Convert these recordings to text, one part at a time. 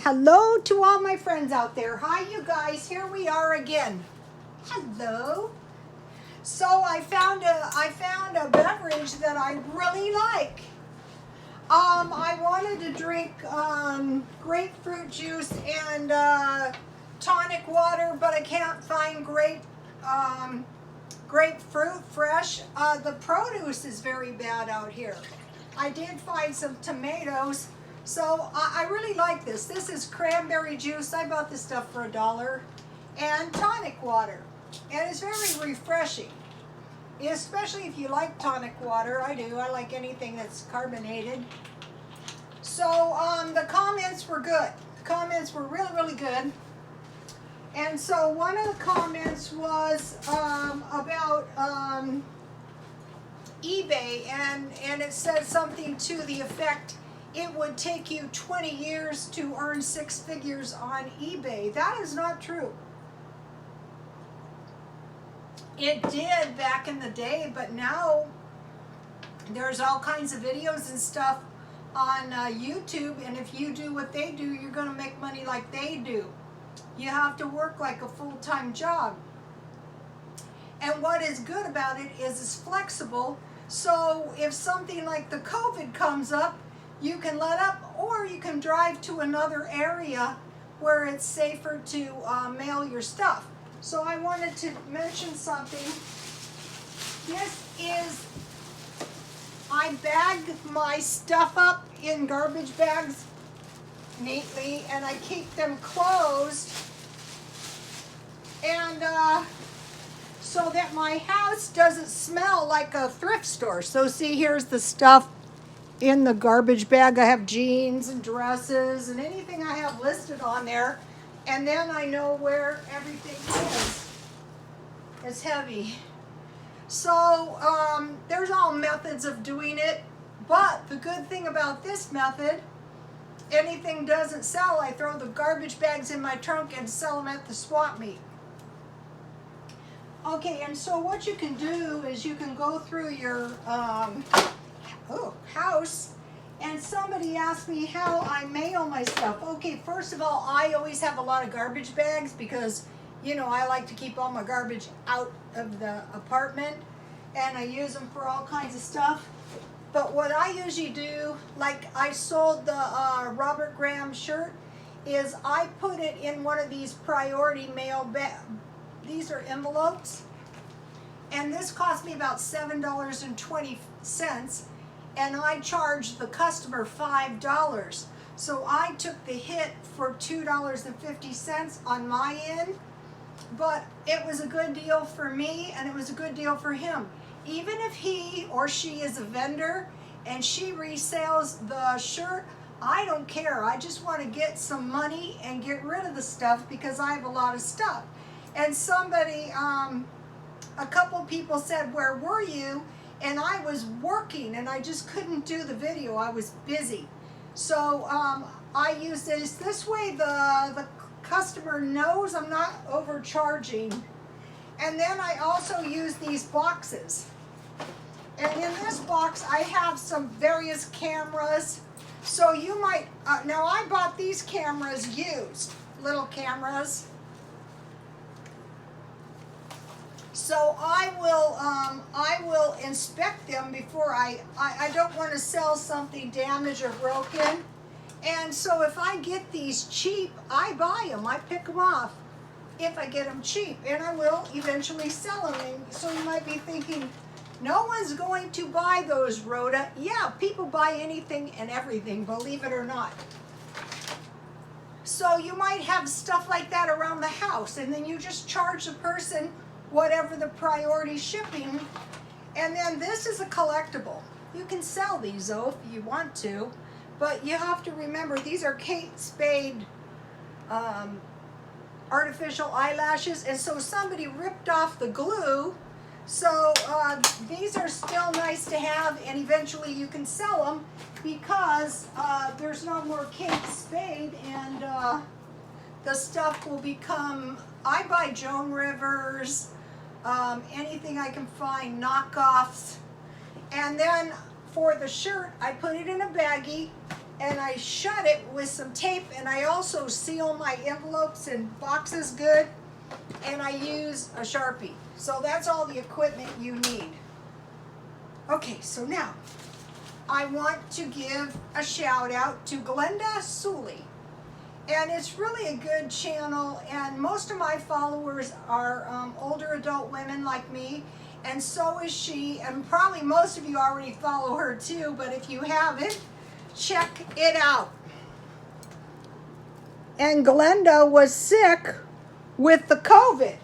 Hello to all my friends out there. Hi, you guys. Here we are again. Hello. So I found a beverage that I really like. I wanted to drink grapefruit juice and tonic water, but I can't find grapefruit fresh. The produce is very bad out here. I did find some tomatoes. So I really like this. This is cranberry juice. I bought this stuff for $1. And tonic water. And it's very refreshing. Especially if you like tonic water. I do. I like anything that's carbonated. So the comments were good. The comments were really, really good. And so one of the comments was about eBay. And it said something to the effect, it would take you 20 years to earn 6 figures on eBay. That is not true. It did back in the day, but now there's all kinds of videos and stuff on YouTube, and if you do what they do, you're going to make money like they do. You have to work like a full-time job. And what is good about it is it's flexible, so if something like the COVID comes up, you can let up, or you can drive to another area where it's safer to mail your stuff. So I wanted to mention something. This is, I bag my stuff up in garbage bags neatly, and I keep them closed, and so that my house doesn't smell like a thrift store. So see, here's the stuff in the garbage bag. I have jeans and dresses and anything I have listed on there, and then I know where everything is. It's heavy. So there's all methods of doing it, but the good thing about this method, anything doesn't sell, I throw the garbage bags in my trunk and sell them at the swap meet. Okay, and so what you can do is you can go through your house, and somebody asked me how I mail my stuff. Okay, first of all, I always have a lot of garbage bags because, you know, I like to keep all my garbage out of the apartment, and I use them for all kinds of stuff. But what I usually do, like I sold the Robert Graham shirt, is I put it in one of these priority mail bags. These are envelopes, and this cost me about $7.20, and I charged the customer $5. So I took the hit for $2.50 on my end, but it was a good deal for me, and it was a good deal for him. Even if he or she is a vendor and she resells the shirt, I don't care. I just want to get some money and get rid of the stuff because I have a lot of stuff. And somebody, a couple people said, "Where were you?" And I was working, and I just couldn't do the video. I was busy. So I use this way the customer knows I'm not overcharging. And then I also use these boxes. And in this box, I have some various cameras. So you might, now I bought these cameras used, little cameras. So I will inspect them before I don't want to sell something damaged or broken. And so if I get these cheap, I buy them, I pick them off if I get them cheap, and I will eventually sell them. And so you might be thinking, no one's going to buy those, Rhoda. Yeah, people buy anything and everything, believe it or not. So you might have stuff like that around the house, and then you just charge the person whatever the priority shipping. And then this is a collectible. You can sell these though if you want to, but you have to remember these are Kate Spade artificial eyelashes, and so somebody ripped off the glue. So these are still nice to have, and eventually you can sell them because there's no more Kate Spade, and the stuff will become, I buy Joan Rivers, anything I can find, knockoffs. And then for the shirt, I put it in a baggie, and I shut it with some tape, and I also seal my envelopes and boxes good, and I use a Sharpie. So that's all the equipment you need. Okay, so now I want to give a shout out to Glenda Sully. And it's really a good channel, and most of my followers are older adult women like me, and so is she, and probably most of you already follow her too, but if you haven't, check it out. And Glenda was sick with the COVID.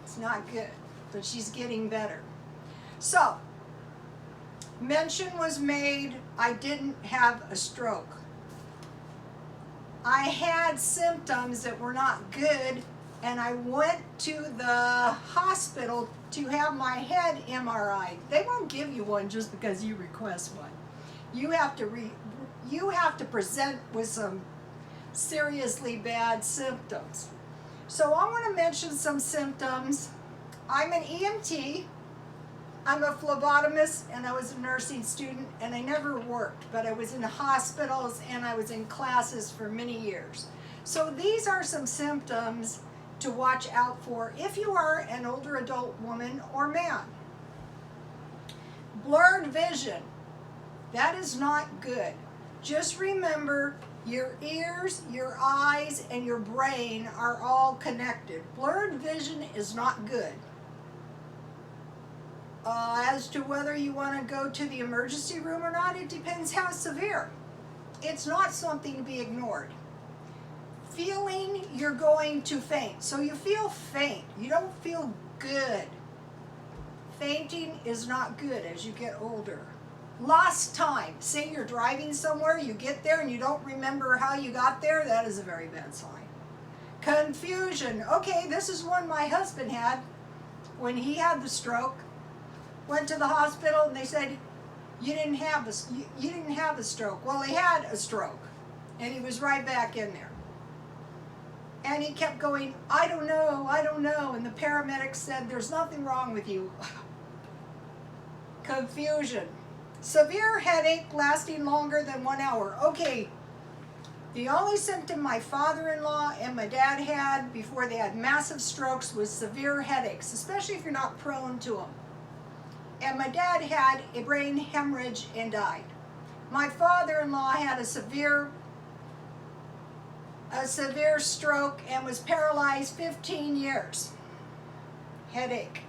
It's not good, but she's getting better. So, mention was made, I didn't have a stroke. I had symptoms that were not good, and I went to the hospital to have my head MRI. They won't give you one just because you request one. You have to present with some seriously bad symptoms. So I want to mention some symptoms. I'm an EMT. I'm a phlebotomist, and I was a nursing student, and I never worked, but I was in hospitals and I was in classes for many years. So these are some symptoms to watch out for if you are an older adult woman or man. Blurred vision, that is not good. Just remember your ears, your eyes, and your brain are all connected. Blurred vision is not good. As to whether you want to go to the emergency room or not, it depends how severe. It's not something to be ignored. Feeling you're going to faint. So you feel faint. You don't feel good. Fainting is not good as you get older. Lost time. Say you're driving somewhere, you get there and you don't remember how you got there. That is a very bad sign. Confusion. Okay, this is one my husband had when he had the stroke. Went to the hospital and they said, you didn't have a stroke. Well, he had a stroke and he was right back in there. And he kept going, I don't know. And the paramedics said, there's nothing wrong with you. Confusion. Severe headache lasting longer than 1 hour. Okay, the only symptom my father-in-law and my dad had before they had massive strokes was severe headaches, especially if you're not prone to them. And my dad had a brain hemorrhage and died. My father-in-law had a severe stroke and was paralyzed 15 years. Headache,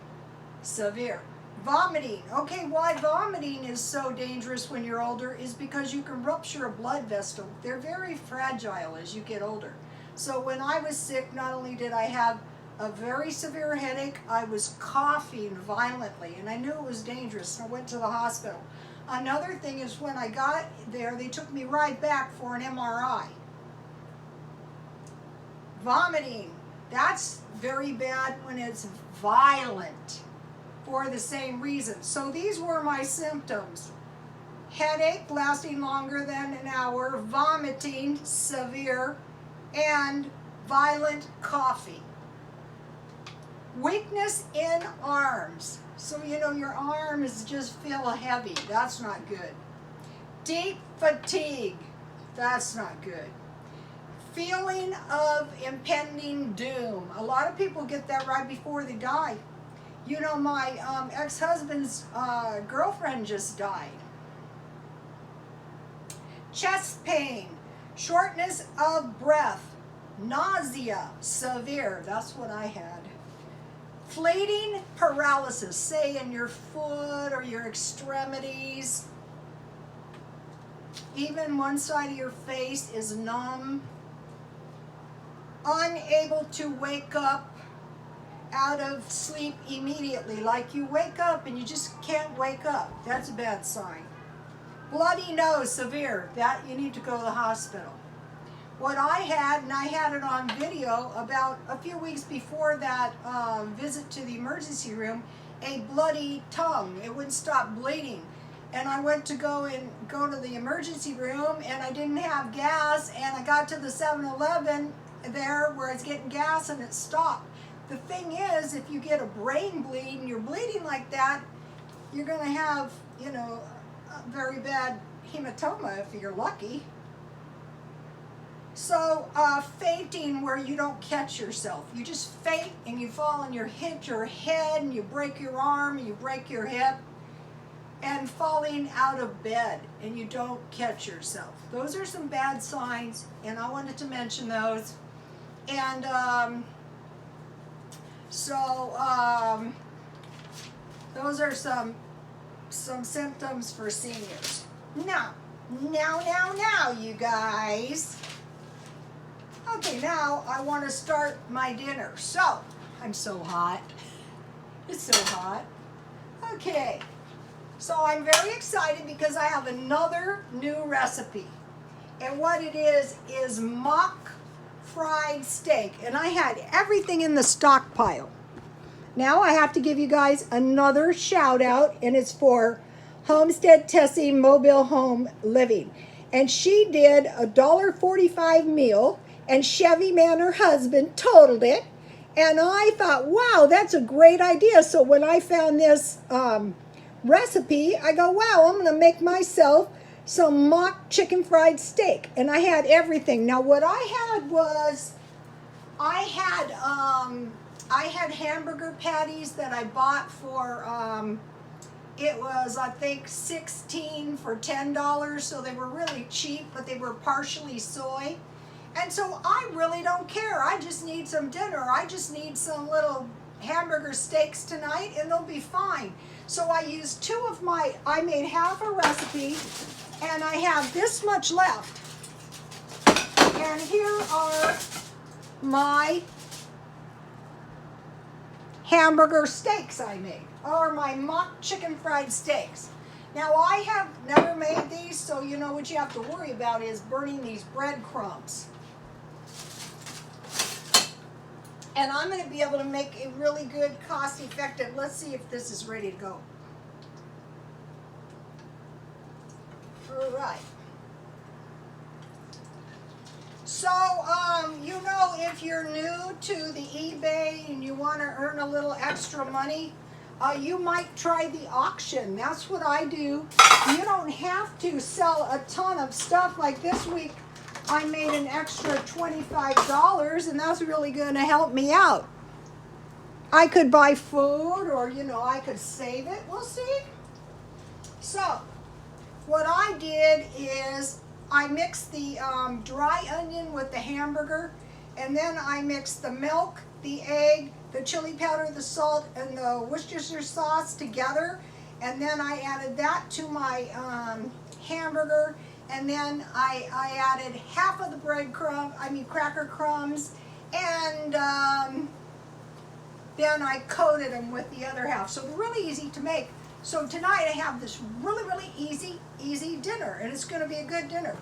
severe. Vomiting. Okay, why vomiting is so dangerous when you're older is because you can rupture a blood vessel. They're very fragile as you get older. So when I was sick, not only did I have a very severe headache, I was coughing violently, and I knew it was dangerous, so I went to the hospital. Another thing is when I got there, they took me right back for an MRI. Vomiting, that's very bad when it's violent for the same reason. So these were my symptoms. Headache lasting longer than an hour, vomiting, severe, and violent coughing. Weakness in arms. So your arms just feel heavy. That's not good. Deep fatigue. That's not good. Feeling of impending doom. A lot of people get that right before they die. My ex-husband's girlfriend just died. Chest pain. Shortness of breath. Nausea. Severe. That's what I had. Fleeting paralysis, say in your foot or your extremities. Even one side of your face is numb. Unable to wake up out of sleep immediately. Like you wake up and you just can't wake up. That's a bad sign. Bloody nose, severe. That you need to go to the hospital. What I had, and I had it on video about a few weeks before that visit to the emergency room, a bloody tongue. It wouldn't stop bleeding. And I went to go to the emergency room, and I didn't have gas, and I got to the 7-Eleven there where it's getting gas, and it stopped. The thing is, if you get a brain bleed and you're bleeding like that, you're going to have, very bad hematoma if you're lucky. So fainting where you don't catch yourself. You just faint and you fall and you hit your head and you break your arm and you break your hip, and falling out of bed and you don't catch yourself. Those are some bad signs, and I wanted to mention those. And those are some symptoms for seniors. Now, you guys. Okay, now I want to start my dinner. So, I'm so hot. It's so hot. Okay, so I'm very excited because I have another new recipe. And what it is mock fried steak. And I had everything in the stockpile. Now I have to give you guys another shout out, and it's for Homestead Tessie Mobile Home Living. And she did a $1.45 meal, and Chevy Man, her husband, totaled it. And I thought, wow, that's a great idea. So when I found this recipe, I go, wow, I'm going to make myself some mock chicken fried steak. And I had everything. Now what I had was, I had hamburger patties that I bought for, it was, I think, 16 for $10. So they were really cheap, but they were partially soy. And so I really don't care. I just need some dinner. I just need some little hamburger steaks tonight, and they'll be fine. So I used I made half a recipe, and I have this much left. And here are my hamburger steaks I made, or my mock chicken fried steaks. Now I have never made these, so you know what you have to worry about is burning these breadcrumbs. And I'm going to be able to make a really good, cost-effective. Let's see if this is ready to go. All right. So, you know, if you're new to the eBay and you want to earn a little extra money, you might try the auction. That's what I do. You don't have to sell a ton of stuff. Like this week, I made an extra $25, and that's really going to help me out. I could buy food, or, you know, I could save it. We'll see. So, what I did is I mixed the dry onion with the hamburger, and then I mixed the milk, the egg, the chili powder, the salt, and the Worcestershire sauce together. And then I added that to my hamburger. And then I added half of the cracker crumbs, and then I coated them with the other half. So they're really easy to make. So tonight I have this really, really easy dinner, and it's going to be a good dinner.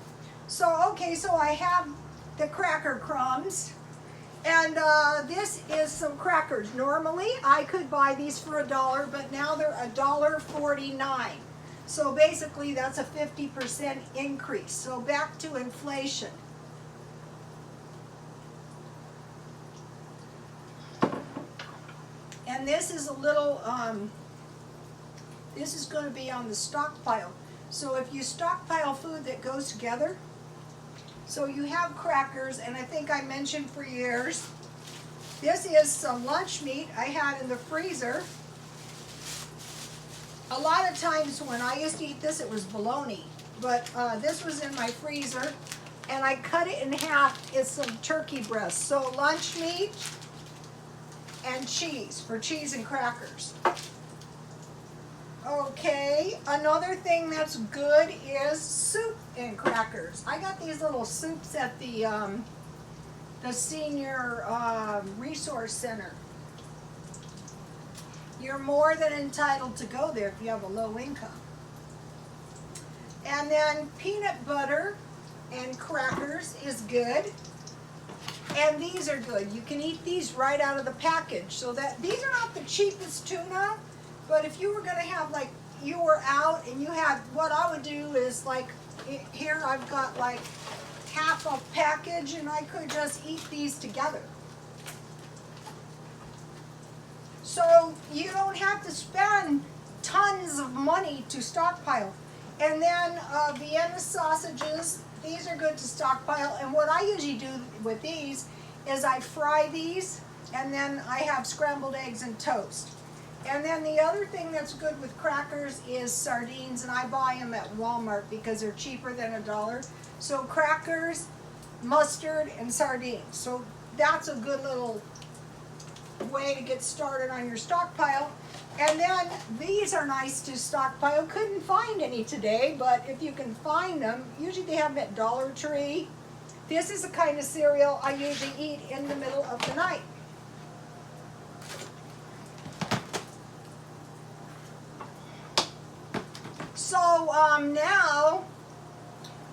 So, okay, so I have the cracker crumbs, and this is some crackers. Normally I could buy these for $1, but now they're $1.49. So basically that's a 50% increase. So back to inflation. And this is a little, this is going to be on the stockpile. So if you stockpile food that goes together, so you have crackers, and I think I mentioned for years, this is some lunch meat I had in the freezer. A lot of times when I used to eat this, it was bologna, but this was in my freezer, and I cut it in half. It's some turkey breast. So lunch meat and cheese, for cheese and crackers. Okay, another thing that's good is soup and crackers. I got these little soups at the senior resource center. You're more than entitled to go there if you have a low income. And then peanut butter and crackers is good. And these are good. You can eat these right out of the package. So that these are not the cheapest tuna, but if you were going to have, like, you were out and you had, what I would do is, like, here I've got like half a package, and I could just eat these together. So you don't have to spend tons of money to stockpile. And then Vienna sausages, these are good to stockpile. And what I usually do with these is I fry these, and then I have scrambled eggs and toast. And then the other thing that's good with crackers is sardines, and I buy them at Walmart because they're cheaper than $1. So crackers, mustard, and sardines. So that's a good little way to get started on your stockpile. And then these are nice to stockpile. Couldn't find any today, but if you can find them, usually they have them at Dollar Tree. This is the kind of cereal I usually eat in the middle of the night. So now,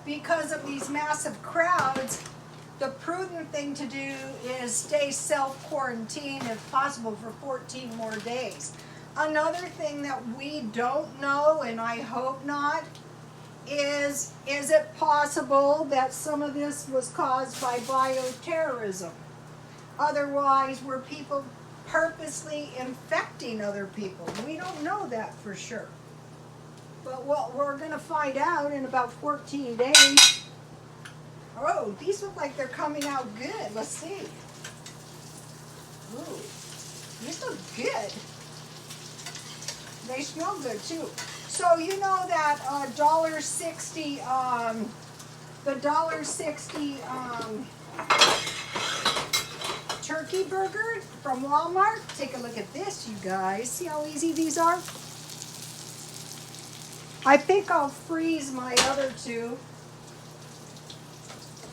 because of these massive crowds, the prudent thing to do is stay self-quarantined if possible for 14 more days. Another thing that we don't know, and I hope not, is it possible that some of this was caused by bioterrorism? Otherwise, were people purposely infecting other people? We don't know that for sure. But what we're going to find out in about 14 days. Oh, these look like they're coming out good. Let's see. Ooh, these look good. They smell good too. So you know that $1.60, the $1.60 turkey burger from Walmart. Take a look at this, you guys. See how easy these are? I think I'll freeze my other two.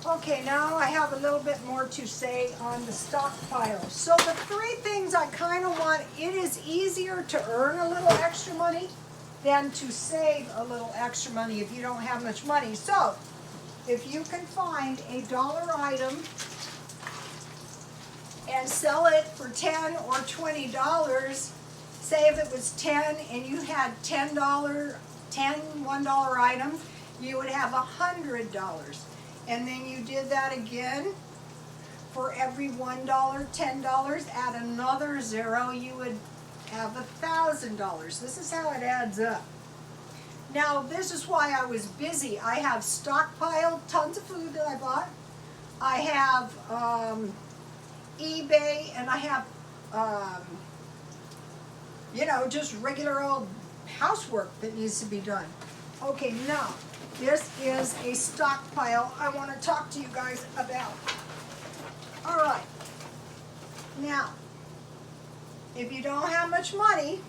Okay, now I have a little bit more to say on the stockpile. So the three things I kind of want, it is easier to earn a little extra money than to save a little extra money if you don't have much money. So if you can find a $1 item and sell it for $10 or $20, say if it was 10 and you had $10 $1 items, you would have $100. And then you did that again for every $1, $10, add another zero, you would have $1,000. This is how it adds up. Now, this is why I was busy. I have stockpiled tons of food that I bought. I have eBay, and I have, you know, just regular old housework that needs to be done. Okay, now, this is a stockpile I want to talk to you guys about. All right. Now, if you don't have much money,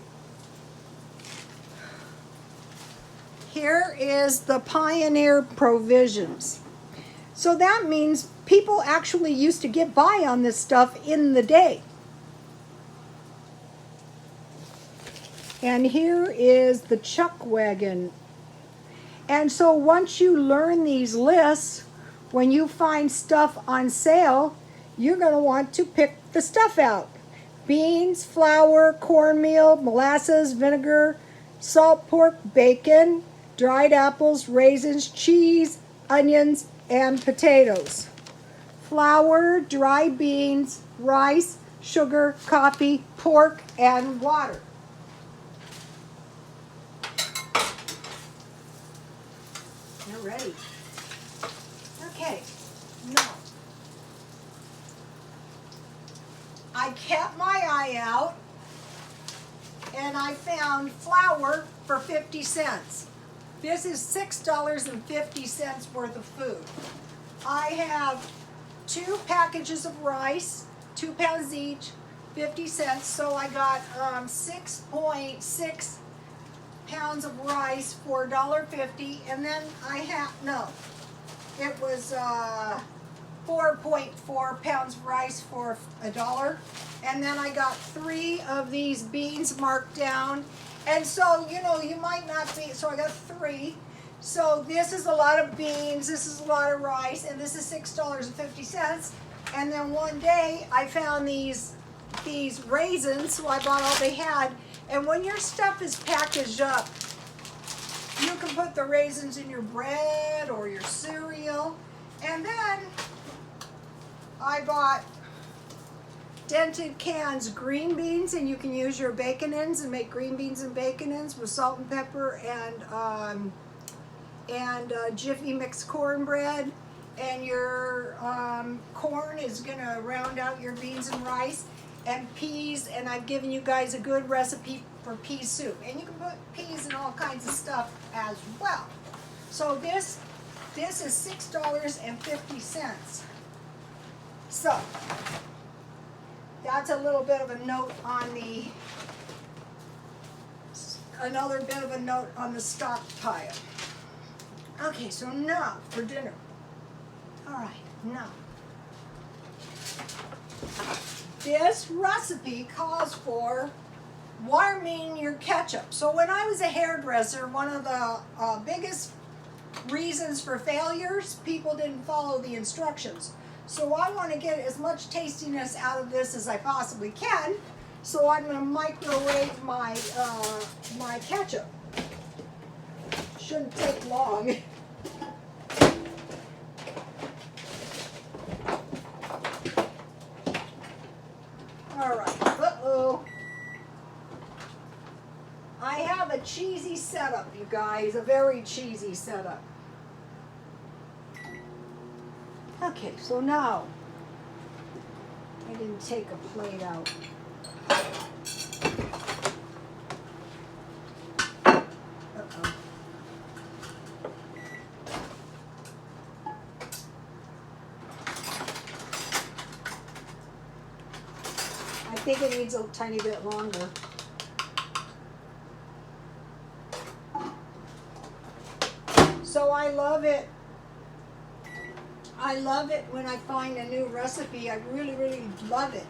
here is the Pioneer Provisions. So that means people actually used to get by on this stuff in the day. And here is the Chuck Wagon. And so once you learn these lists, when you find stuff on sale, you're going to want to pick the stuff out. Beans, flour, cornmeal, molasses, vinegar, salt pork, bacon, dried apples, raisins, cheese, onions, and potatoes. Flour, dry beans, rice, sugar, coffee, pork, and water. You're ready. Okay, now, I kept my eye out and I found flour for 50 cents. This is $6.50 worth of food. I have 2 packages of rice, 2 pounds each, 50 cents. So I got 6.6 pounds of rice for $1.50, and then I have, no, it was 4.4 pounds of rice for $1, and then I got 3 of these beans marked down, and so, you know, you might not be, so I got 3, so this is a lot of beans, this is a lot of rice, and this is $6.50, and then one day I found these raisins, so I bought all they had. And when your stuff is packaged up, you can put the raisins in your bread or your cereal. And then I bought dented cans green beans, and you can use your Baconins and make green beans and Baconins with salt and pepper and and Jiffy Mix cornbread, and your corn is gonna round out your beans and rice, and peas, and I've given you guys a good recipe for pea soup. And you can put peas in all kinds of stuff as well. So this is $6.50. So that's a little bit of a note on the, another bit of a note on the stockpile. Okay, so now for dinner. All right, now. This recipe calls for warming your ketchup. So when I was a hairdresser, one of the biggest reasons for failures, people didn't follow the instructions. So I want to get as much tastiness out of this as I possibly can. So I'm going to microwave my my ketchup. Shouldn't take long. All right. Uh-oh. I have a cheesy setup, you guys, a very cheesy setup. Okay, so now, I didn't take a plate out. Uh-oh. I think it needs a tiny bit longer. So I love it. I love it when I find a new recipe. I really, really love it.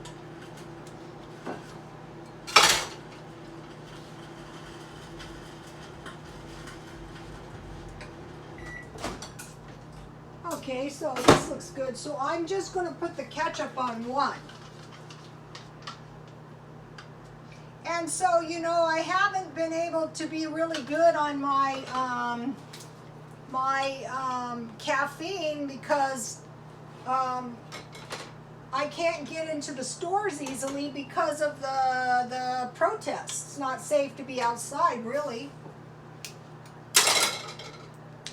Okay, so this looks good. So I'm just going to put the ketchup on one. And so, you know, I haven't been able to be really good on my caffeine because I can't get into the stores easily because of the protests. It's not safe to be outside, really.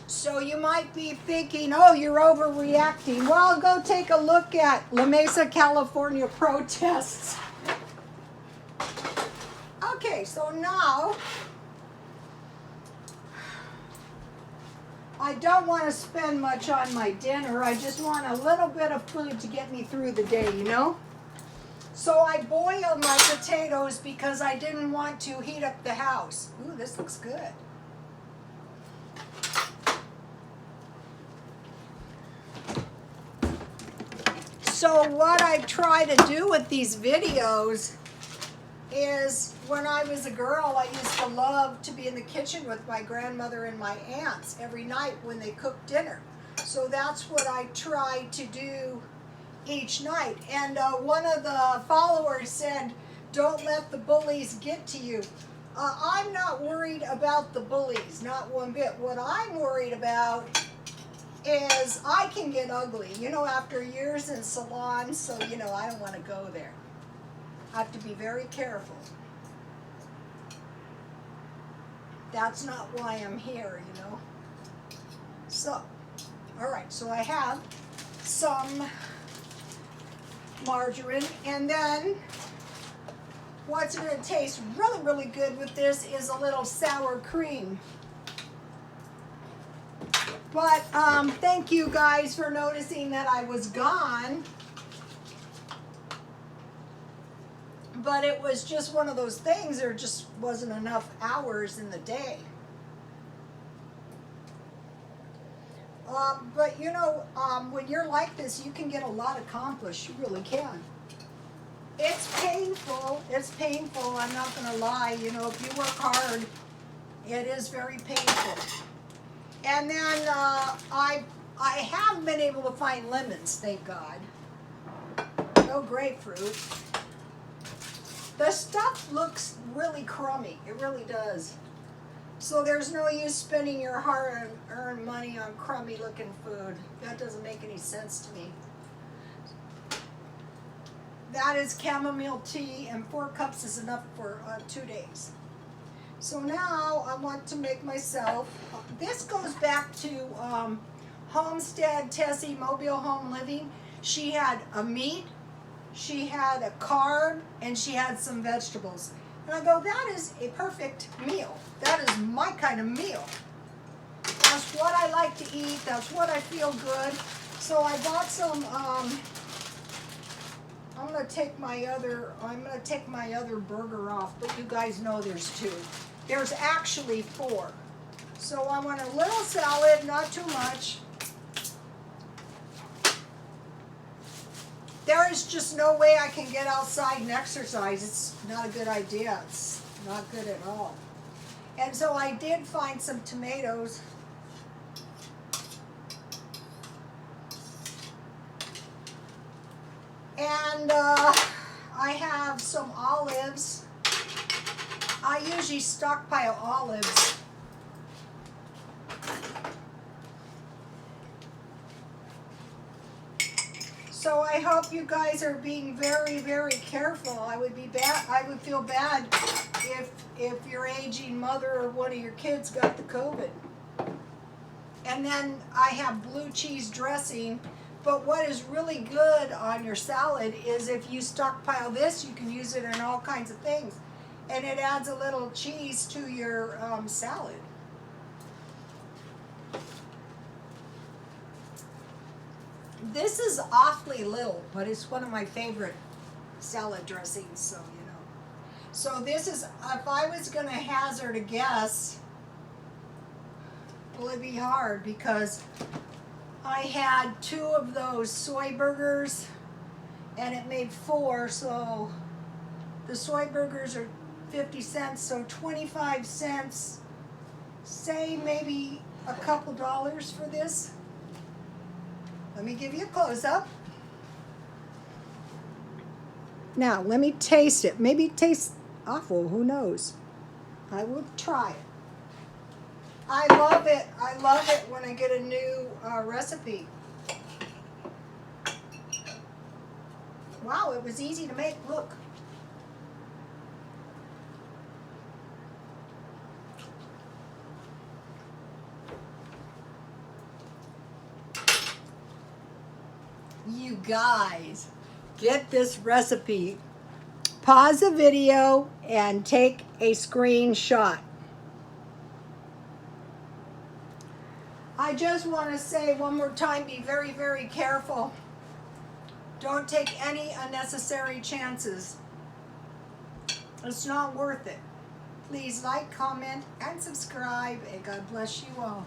So you might be thinking, oh, you're overreacting. Well, go take a look at La Mesa, California protests. Okay, so now I don't want to spend much on my dinner. I just want a little bit of food to get me through the day, you know? So I boiled my potatoes because I didn't want to heat up the house. Ooh, this looks good. So what I try to do with these videos is when I was a girl, I used to love to be in the kitchen with my grandmother and my aunts every night when they cooked dinner. So that's what I try to do each night. And one of the followers said, don't let the bullies get to you. I'm not worried about the bullies, not one bit. What I'm worried about is I can get ugly, you know, after years in salons, so, you know, I don't want to go there. I have to be very careful. That's not why I'm here, you know. So, all right, so I have some margarine, and then what's going to taste really, really good with this is a little sour cream. But thank you guys for noticing that I was gone. But it was just one of those things, there just wasn't enough hours in the day. But you know, when you're like this, you can get a lot accomplished, you really can. It's painful, I'm not gonna lie, you know, if you work hard, it is very painful. And then I have been able to find lemons, thank God. No grapefruit. The stuff looks really crummy. It really does. So there's no use spending your hard-earned money on crummy-looking food. That doesn't make any sense to me. That is chamomile tea, and 4 cups is enough for 2 days. So now I want to make myself, this goes back to Homestead Tessie Mobile Home Living. She had a meat, she had a carb, and she had some vegetables. And I go, that is a perfect meal. That is my kind of meal. That's what I like to eat. That's what I feel good. So I bought some, I'm gonna take my other burger off, but you guys know there's 2. There's actually 4. So I want a little salad, not too much. There is just no way I can get outside and exercise. It's not a good idea. It's not good at all. And so I did find some tomatoes. And I have some olives. I usually stockpile olives. So I hope you guys are being very, very careful. I would feel bad if your aging mother or one of your kids got the COVID. And then I have blue cheese dressing. But what is really good on your salad is if you stockpile this, you can use it in all kinds of things. And it adds a little cheese to your salad. This is awfully little, but it's one of my favorite salad dressings, so you know. So this is, if I was going to hazard a guess, well, it'd be hard because I had 2 of those soy burgers and it made 4, so the soy burgers are 50 cents, so 25 cents, say maybe a couple dollars for this. Let me give you a close-up. Now, let me taste it. Maybe it tastes awful, who knows? I will try it. I love it. I love it when I get a new recipe. Wow, it was easy to make. Look. You guys, get this recipe. Pause the video and take a screenshot. I just want to say one more time, be very, very careful. Don't take any unnecessary chances. It's not worth it. Please like, comment, and subscribe, and God bless you all.